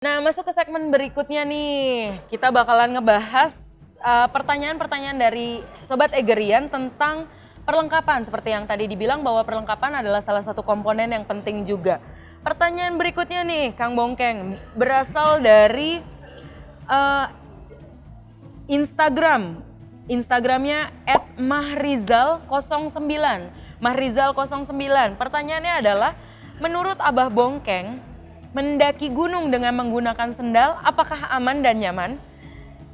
Nah, masuk ke segmen berikutnya nih. Kita bakalan ngebahas pertanyaan-pertanyaan dari Sobat Egerian tentang perlengkapan. Seperti yang tadi dibilang bahwa perlengkapan adalah salah satu komponen yang penting juga. Pertanyaan berikutnya nih, Kang Bongkeng, berasal dari Instagram. Instagramnya @mahrizal09. Mahrizal09. Pertanyaannya adalah, menurut Abah Bongkeng, mendaki gunung dengan menggunakan sendal apakah aman dan nyaman?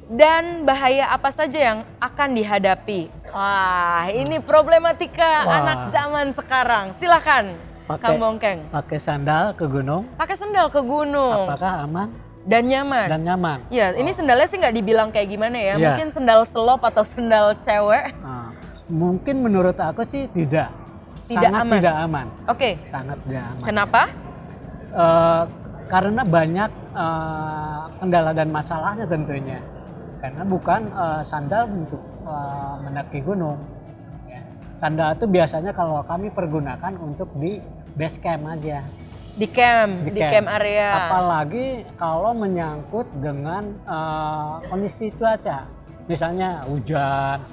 Dan bahaya apa saja yang akan dihadapi? Wah, ini problematika anak zaman sekarang. Silakan, Kang Bongkeng. Pakai sandal ke gunung. Pakai sendal ke gunung. Apakah aman? Dan nyaman. Dan nyaman. Ya, ini sendalnya sih nggak dibilang kayak gimana ya. Ya. Mungkin sendal selop atau sendal cewek. Mungkin menurut aku sih tidak. Tidak sangat aman. tidak aman. Oke. Sangat tidak aman. Kenapa? Karena banyak kendala dan masalahnya tentunya. Karena bukan sandal untuk mendaki gunung. Ya. Sandal itu biasanya kalau kami pergunakan untuk di base camp aja. Di camp area. Apalagi kalau menyangkut dengan kondisi cuaca. Misalnya hujan,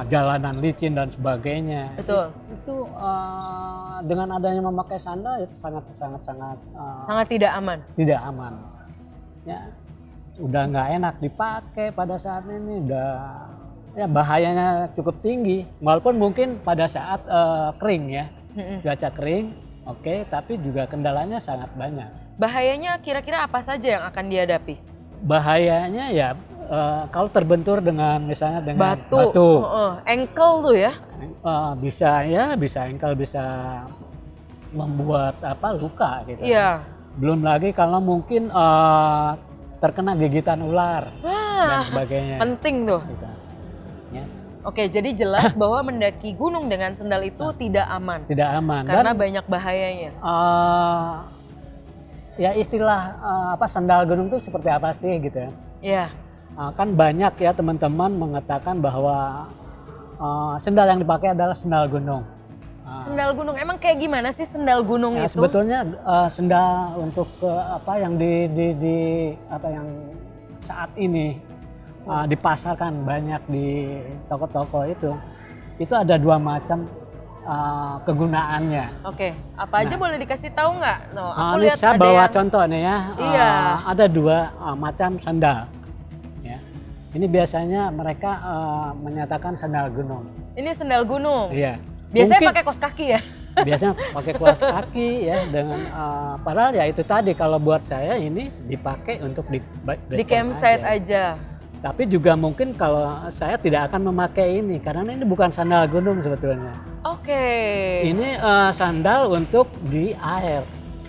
jalanan licin dan sebagainya. Betul. Itu dengan adanya memakai sandal itu sangat tidak aman. Tidak aman. Ya, udah nggak enak dipakai pada saat ini, udah ya bahayanya cukup tinggi. Walaupun mungkin pada saat kering ya, cuaca kering, oke, tapi juga kendalanya sangat banyak. Bahayanya kira-kira apa saja yang akan dihadapi? Bahayanya ya kalau terbentur dengan misalnya dengan batu. Ankle tuh ya? Bisa ankle, bisa membuat luka gitu. Iya. Belum lagi kalau mungkin terkena gigitan ular dan sebagainya. Penting tuh. Gitu. Ya. Oke, jadi jelas bahwa mendaki gunung dengan sendal itu tidak aman. Tidak aman. Karena Dan, banyak bahayanya. Ya istilah sandal gunung itu seperti apa sih gitu ya? Iya. Kan banyak ya teman-teman mengatakan bahwa sendal yang dipakai adalah sendal gunung. Sendal gunung, emang kayak gimana sih sendal gunung itu? Sebetulnya sendal untuk yang yang saat ini dipasarkan banyak di toko-toko itu ada dua macam kegunaannya. Oke, apa aja boleh dikasih tahu nggak? No, aku lihat saya ada bawa yang... contoh nih ya. Iya. Ada dua macam sandal. Ya. Ini biasanya mereka menyatakan sandal gunung. Ini sandal gunung. Iya. Biasanya pakai kaos kaki ya? Biasanya pakai kaos kaki ya dengan padahal ya itu tadi kalau buat saya ini dipakai untuk di campsite aja. Tapi juga mungkin kalau saya tidak akan memakai ini karena ini bukan sandal gunung sebetulnya. Oke. Ini sandal untuk di air,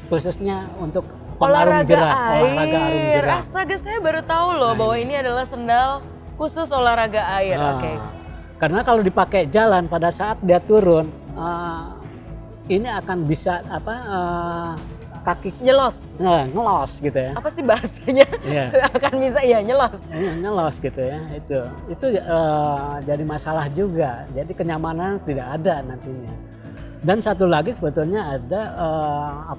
khususnya untuk olahraga arung jeram. Astaga, saya baru tahu loh bahwa ini adalah sandal khusus olahraga air. Oke. Karena kalau dipakai jalan pada saat dia turun, ini akan bisa kaki ngelos gitu ya. Apa sih bahasanya? Yeah. Akan bisa nyelos. Nyelos gitu ya. Itu jadi masalah juga. Jadi kenyamanan tidak ada nantinya. Dan satu lagi sebetulnya ada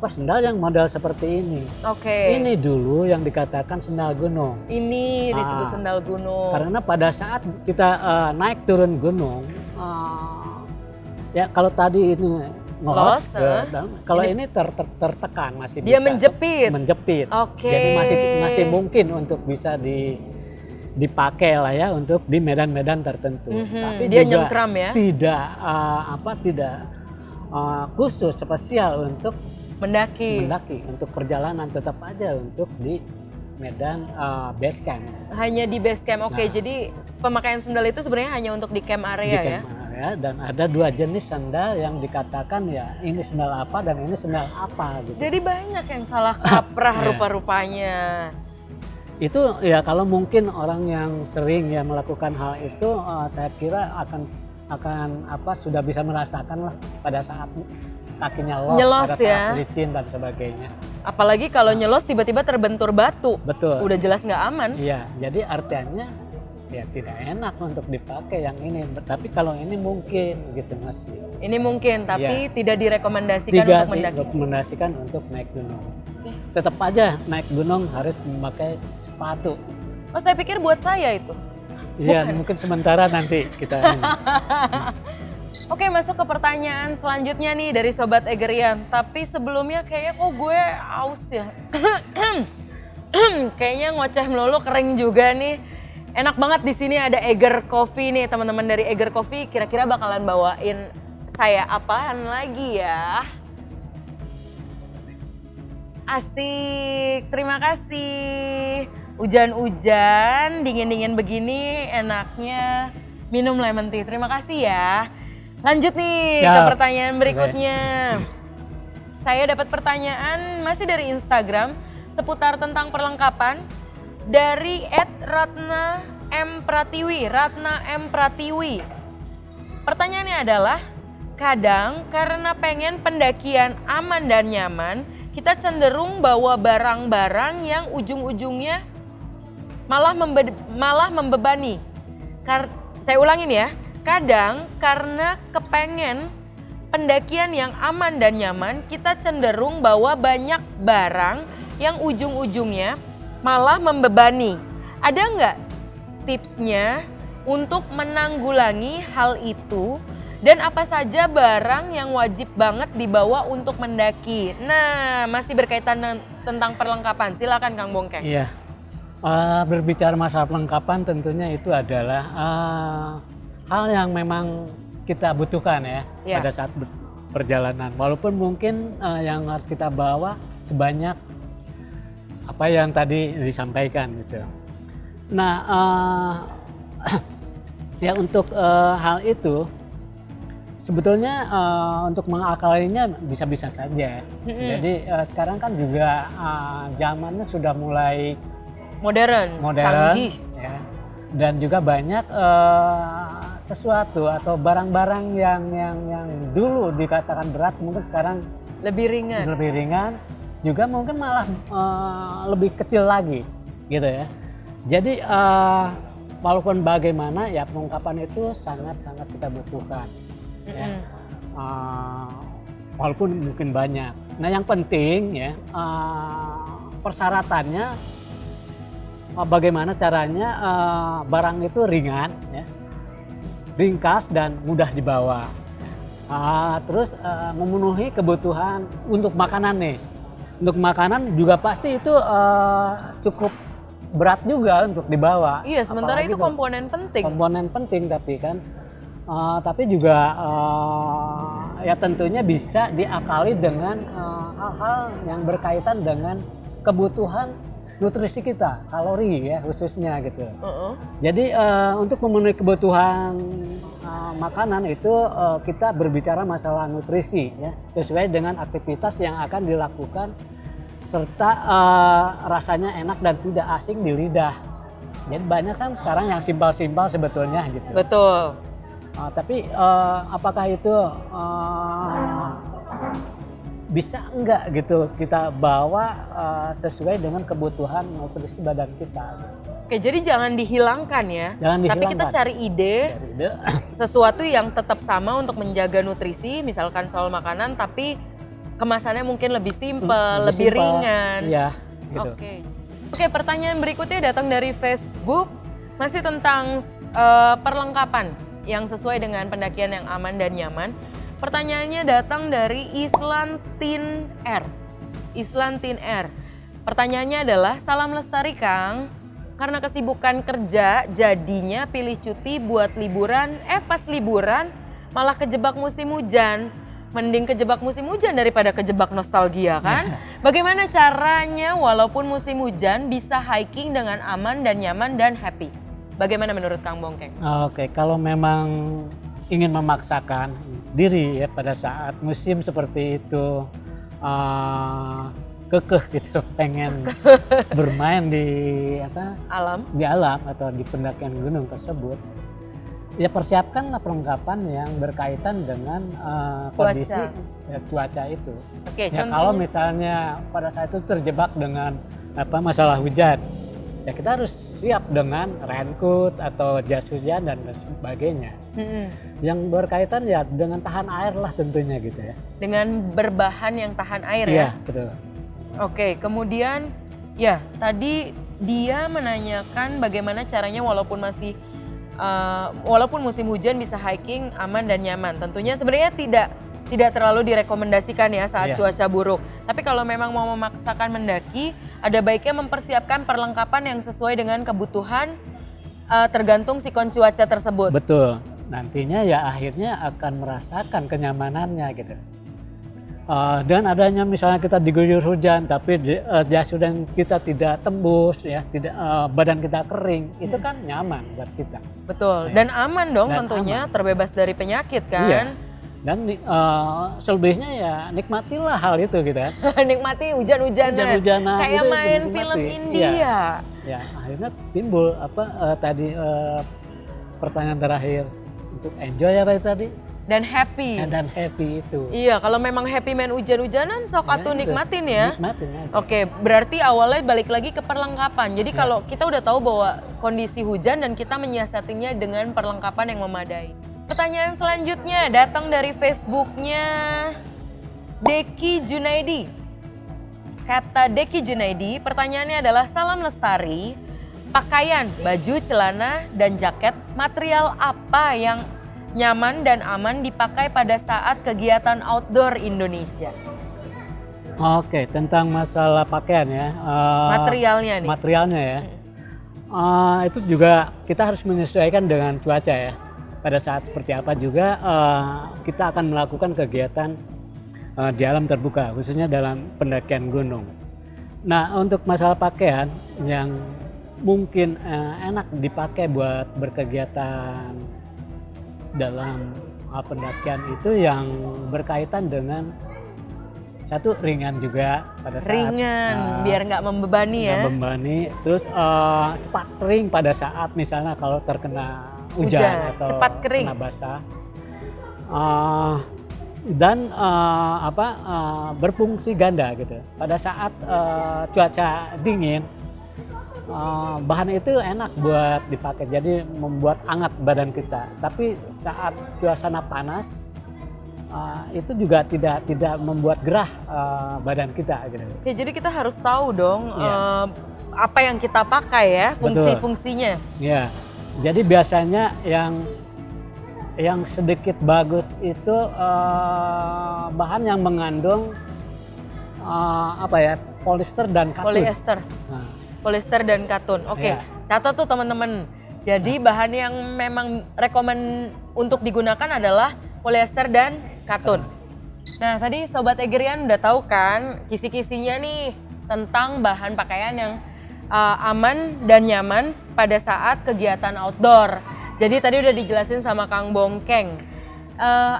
sendal yang model seperti ini. Oke. Ini dulu yang dikatakan sendal gunung. Ini disebut sendal gunung. Karena pada saat kita naik turun gunung, ya kalau tadi itu ngelos, kalau ini tertekan masih dia bisa. Menjepit. Oke. Jadi masih mungkin untuk bisa dipakai lah ya untuk di medan-medan tertentu. Tapi dia juga nyengkram ya? Tidak khusus spesial untuk mendaki untuk perjalanan, tetap aja untuk di medan base camp. Hanya di base camp. Oke. Jadi pemakaian sendal itu sebenarnya hanya untuk di camp area ya? Dan ada dua jenis sandal yang dikatakan ya ini sandal apa dan ini sandal apa gitu. Jadi banyak yang salah kaprah rupa-rupanya. Itu ya kalau mungkin orang yang sering ya melakukan hal itu saya kira akan sudah bisa merasakan lah pada saat kakinya nyelos pada saat licin dan sebagainya. Apalagi kalau nyelos tiba-tiba terbentur batu. Betul. Udah jelas nggak aman. Iya, jadi artinya ya tidak enak untuk dipakai yang ini. Tapi kalau ini mungkin gitu masih. Ini mungkin, tapi tidak direkomendasikan untuk mendaki. Direkomendasikan untuk naik gunung. tetap aja naik gunung harus memakai sepatu. Oh, saya pikir buat saya itu. Iya, Bukan. mungkin sementara nanti kita ini. Oke, masuk ke pertanyaan selanjutnya nih dari Sobat Egerian. Tapi sebelumnya kayaknya kok gue aus ya. Kayaknya ngoceh melulu, kering juga nih. Enak banget di sini ada Eger Coffee nih, teman-teman dari Eger Coffee. Kira-kira bakalan bawain saya apaan lagi ya? Asik, terima kasih. Hujan-hujan, dingin-dingin begini enaknya minum lemon tea. Terima kasih ya. Lanjut nih ke Siap. pertanyaan berikutnya. Saya dapat pertanyaan masih dari Instagram seputar tentang perlengkapan dari @Ratna M Pratiwi. Ratna M Pratiwi. Pertanyaannya adalah, kadang karena pengen pendakian aman dan nyaman, kita cenderung bawa barang-barang yang ujung-ujungnya malah membebani. Saya ulangin ya. Kadang karena kepengen pendakian yang aman dan nyaman, kita cenderung bawa banyak barang yang ujung-ujungnya malah membebani. Ada nggak tipsnya untuk menanggulangi hal itu? Dan apa saja barang yang wajib banget dibawa untuk mendaki? Nah, masih berkaitan tentang perlengkapan. Silakan Kang Bongkeng. Iya. Berbicara masalah perlengkapan tentunya itu adalah hal yang memang kita butuhkan ya Iya. pada saat perjalanan. Walaupun mungkin yang harus kita bawa sebanyak apa yang tadi disampaikan gitu. Nah, ya untuk hal itu sebetulnya untuk mengakalinya bisa-bisa saja. Jadi sekarang kan juga zamannya sudah mulai Modern, canggih. ya. Dan juga banyak sesuatu atau barang-barang yang dulu dikatakan berat mungkin sekarang Lebih ringan. juga mungkin malah lebih kecil lagi gitu ya. Jadi walaupun bagaimana ya perlengkapan itu sangat-sangat kita butuhkan ya. Walaupun mungkin banyak. Nah yang penting ya persyaratannya bagaimana caranya barang itu ringan ya, ringkas dan mudah dibawa. Terus memenuhi kebutuhan untuk makanan nih. Untuk makanan juga pasti itu cukup berat juga untuk dibawa. Iya, sementara Apalagi itu komponen penting. komponen penting tapi kan tapi juga ya tentunya bisa diakali dengan hal-hal yang berkaitan dengan kebutuhan nutrisi kita, kalori ya khususnya gitu. Jadi untuk memenuhi kebutuhan makanan itu kita berbicara masalah nutrisi ya, sesuai dengan aktivitas yang akan dilakukan serta rasanya enak dan tidak asing di lidah. Jadi banyak kan sekarang yang simpel-simpel sebetulnya gitu. Betul. Tapi apakah itu bisa enggak gitu kita bawa sesuai dengan kebutuhan nutrisi badan kita? Oke, jadi jangan dihilangkan ya. Jangan Tapi kita dihilangkan. cari ide sesuatu yang tetap sama untuk menjaga nutrisi, misalkan soal makanan, tapi kemasannya mungkin lebih simpel, lebih simpel. ringan. Iya, gitu. Oke, pertanyaan berikutnya datang dari Facebook, masih tentang perlengkapan yang sesuai dengan pendakian yang aman dan nyaman. Pertanyaannya datang dari Islan Tin R. Islan Tin R. Pertanyaannya adalah, salam lestari Kang. Karena kesibukan kerja, jadinya pilih cuti buat liburan, pas liburan malah kejebak musim hujan. Mending kejebak musim hujan daripada kejebak nostalgia kan? Bagaimana caranya walaupun musim hujan bisa hiking dengan aman dan nyaman dan happy? Bagaimana menurut Kang Bongkeng? Oke, kalau memang ingin memaksakan diri ya pada saat musim seperti itu kekeh gitu, pengen bermain di alam atau di pendakian gunung tersebut, ya persiapkanlah perlengkapan yang berkaitan dengan kondisi cuaca itu. Oke, ya kalau misalnya pada saat itu terjebak dengan masalah hujan, ya kita harus siap dengan raincoat atau jas hujan dan sebagainya. Yang berkaitan ya dengan tahan air lah tentunya gitu ya. Dengan berbahan yang tahan air ya? Iya, betul. Oke, kemudian ya tadi dia menanyakan bagaimana caranya walaupun musim hujan bisa hiking aman dan nyaman. Tentunya sebenarnya tidak terlalu direkomendasikan ya saat Iya. cuaca buruk. Tapi kalau memang mau memaksakan mendaki, ada baiknya mempersiapkan perlengkapan yang sesuai dengan kebutuhan tergantung sikon cuaca tersebut. Betul. Nantinya ya akhirnya akan merasakan kenyamanannya gitu. Dan adanya misalnya kita diguyur hujan tapi jas hujan kita tidak tembus ya, badan kita kering, itu kan nyaman buat kita. Betul. Ya. Dan aman dong Dan tentunya, aman. terbebas dari penyakit kan. Iya. Dan selebihnya ya nikmatilah hal itu gitu ya. Nikmati hujan-hujanan. Hujan-hujanan Kayak itu main dinikmati. film Iya. India. Ya akhirnya timbul tadi pertanyaan terakhir untuk enjoy apa tadi Dan happy. dan happy itu. Iya, kalau memang happy main hujan-hujanan sok Ya, atuh itu. nikmatin ya. Nikmatin aja. Oke, berarti awalnya balik lagi ke perlengkapan. Jadi Ya. kalau kita udah tahu bahwa kondisi hujan dan kita menyiasatinya dengan perlengkapan yang memadai. Pertanyaan selanjutnya datang dari Facebooknya Deki Junaidi. Kata Deki Junaidi, pertanyaannya adalah salam lestari, pakaian, baju, celana, dan jaket, material apa yang nyaman dan aman dipakai pada saat kegiatan outdoor Indonesia? Oke, tentang masalah pakaian ya. Materialnya nih. Materialnya ya. Itu juga kita harus menyesuaikan dengan cuaca ya. Pada saat seperti apa juga kita akan melakukan kegiatan di alam terbuka, khususnya dalam pendakian gunung. Nah, untuk masalah pakaian yang mungkin enak dipakai buat berkegiatan dalam pendakian itu yang berkaitan dengan satu ringan juga pada saat Ringan, biar nggak membebani ya. nggak membebani, terus cepat kering pada saat misalnya kalau terkena hujan Hujan, atau cepat kering. kena basah. Dan berfungsi ganda gitu. Pada saat cuaca dingin, bahan itu enak buat dipakai, jadi membuat hangat badan kita. Tapi saat suasana panas, itu juga tidak membuat gerah badan kita gitu. Oke, jadi kita harus tahu dong Iya. apa yang kita pakai ya, Betul. fungsi-fungsinya. Ya, jadi biasanya yang sedikit bagus itu bahan yang mengandung polister dan katun. Polyester, Nah, polyester dan katun. Oke, Iya. catat tuh teman-teman. Jadi bahan yang memang rekomen untuk digunakan adalah polyester dan katun. Nah, tadi Sobat Egerian udah tahu kan kisi-kisinya nih tentang bahan pakaian yang aman dan nyaman pada saat kegiatan outdoor. Jadi tadi udah dijelasin sama Kang Bongkeng.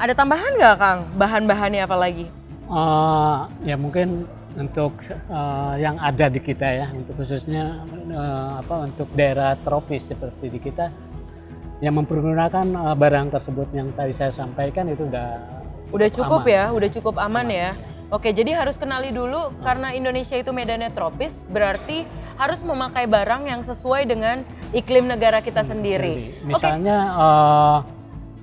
Ada tambahan nggak Kang? Bahan-bahannya apa lagi? Ya mungkin untuk yang ada di kita ya, untuk khususnya untuk daerah tropis seperti di kita, yang mempergunakan barang tersebut yang tadi saya sampaikan itu Udah cukup aman. ya, udah cukup aman ya. Oke, jadi harus kenali dulu karena Indonesia itu medannya tropis, berarti harus memakai barang yang sesuai dengan iklim negara kita sendiri. Jadi, misalnya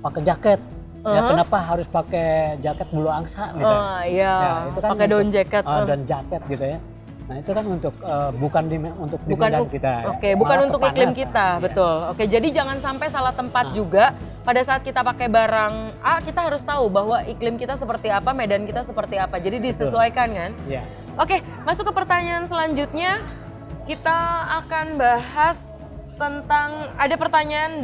pakai jaket, ya kenapa harus pakai jaket bulu angsa misalnya? Iya, Ya, itu kan pakai daun untuk, jaket. dan jaket gitu ya. Nah itu kan untuk bukan untuk di Bukan medan u- kita. Ya. Oke, bukan Malah untuk iklim kepanasan. kita, Iya. betul. Oke, jadi jangan sampai salah tempat Nah. juga. Pada saat kita pakai barang A, kita harus tahu bahwa iklim kita seperti apa, medan kita seperti apa. Jadi disesuaikan kan? Iya. Oke, masuk ke pertanyaan selanjutnya. Kita akan bahas tentang, ada pertanyaan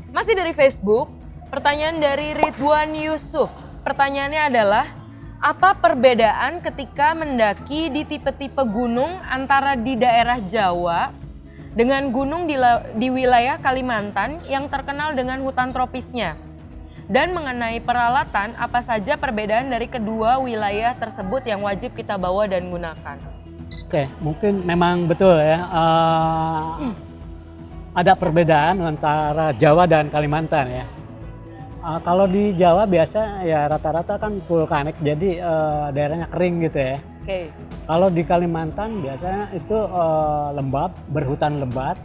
masih dari Facebook. Pertanyaan dari Ridwan Yusuf. Pertanyaannya adalah, apa perbedaan ketika mendaki di tipe-tipe gunung antara di daerah Jawa dengan gunung di wilayah Kalimantan yang terkenal dengan hutan tropisnya? Dan mengenai peralatan, apa saja perbedaan dari kedua wilayah tersebut yang wajib kita bawa dan gunakan? Oke, mungkin memang betul ya. Ada perbedaan antara Jawa dan Kalimantan ya. Kalau di Jawa biasa ya rata-rata kan vulkanik, jadi daerahnya kering gitu ya. Oke. Kalau di Kalimantan biasanya itu lembab, berhutan lebat.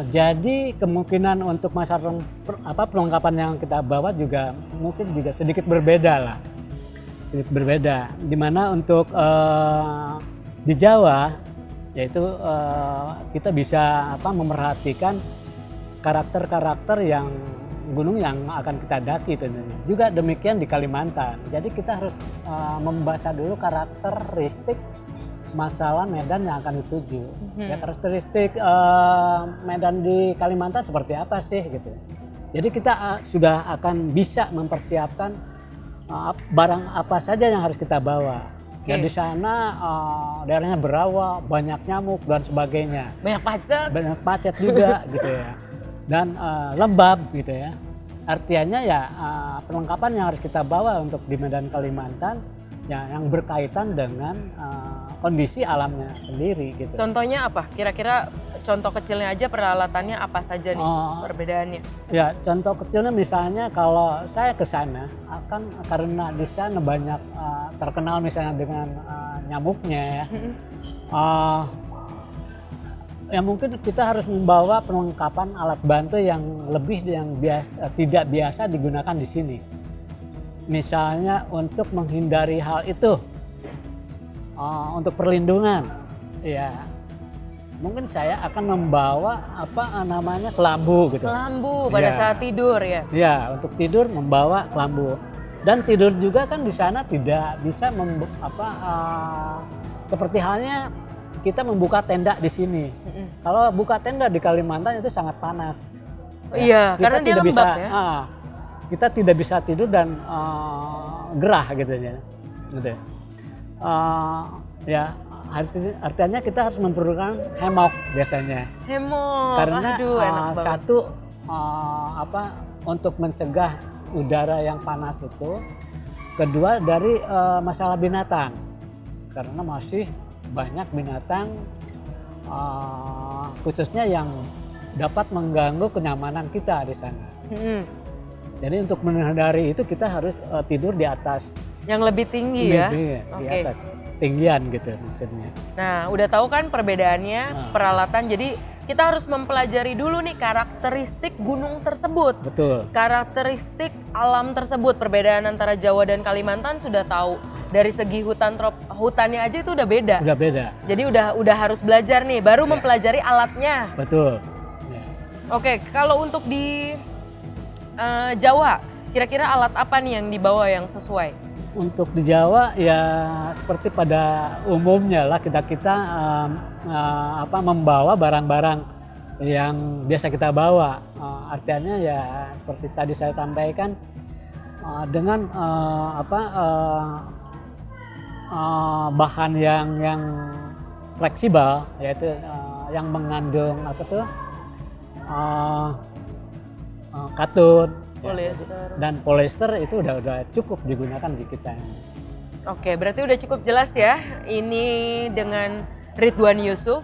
Jadi kemungkinan untuk perlengkapan yang kita bawa juga mungkin juga sedikit berbeda lah. berbeda. Dimana untuk di Jawa yaitu kita bisa memerhatikan karakter-karakter yang gunung yang akan kita daki tentunya. Juga demikian di Kalimantan. Jadi kita harus membaca dulu karakteristik masalah medan yang akan dituju. Ya, karakteristik medan di Kalimantan seperti apa sih gitu. Jadi kita sudah akan bisa mempersiapkan barang apa saja yang harus kita bawa. Ya di sana daerahnya berawa, banyak nyamuk dan sebagainya. Banyak pacet juga gitu ya. Dan lembab gitu ya. Artinya ya perlengkapan yang harus kita bawa untuk di Medan Kalimantan ya yang berkaitan dengan kondisi alamnya sendiri gitu. Contohnya apa? Kira-kira contoh kecilnya aja peralatannya apa saja nih perbedaannya? Ya contoh kecilnya misalnya kalau saya ke sana akan karena di sana banyak terkenal misalnya dengan nyamuknya ya. Ya mungkin kita harus membawa perlengkapan alat bantu yang tidak biasa digunakan di sini. Misalnya untuk menghindari hal itu, untuk perlindungan, ya mungkin saya akan membawa kelambu gitu. Kelambu pada saat tidur ya? Ya, untuk tidur membawa kelambu. Dan tidur juga kan di sana tidak bisa seperti halnya kita membuka tenda di sini. Kalau buka tenda di Kalimantan itu sangat panas. Iya, karena dia lembab ya. Kita tidak bisa tidur dan gerah gitu ya. Gitu. Ya, artinya kita harus memperlukan hemok biasanya. Hemok. Karena enak banget. satu untuk mencegah udara yang panas itu. Kedua dari masalah binatang. Karena masih banyak binatang khususnya yang dapat mengganggu kenyamanan kita di sana. Jadi untuk menghindari itu kita harus tidur di atas yang lebih tinggi ya. Di atas tinggian gitu maksudnya. Nah, udah tahu kan perbedaannya peralatan. Jadi kita harus mempelajari dulu nih karakteristik gunung tersebut. Betul. Karakteristik alam tersebut. Perbedaan antara Jawa dan Kalimantan sudah tahu. Dari segi hutannya aja itu udah beda. Udah beda. Jadi udah harus belajar nih, baru mempelajari alatnya. Betul. Ya. Oke, kalau untuk di Jawa, kira-kira alat apa nih yang dibawa yang sesuai? Untuk di Jawa ya seperti pada umumnya lah kita membawa barang-barang yang biasa kita bawa. Artinya ya seperti tadi saya sampaikan dengan bahan yang fleksibel, yaitu yang mengandung katun Polyester. Dan polyester itu udah cukup digunakan di kita. Oke, berarti udah cukup jelas ya. Ini dengan Ridwan Yusuf,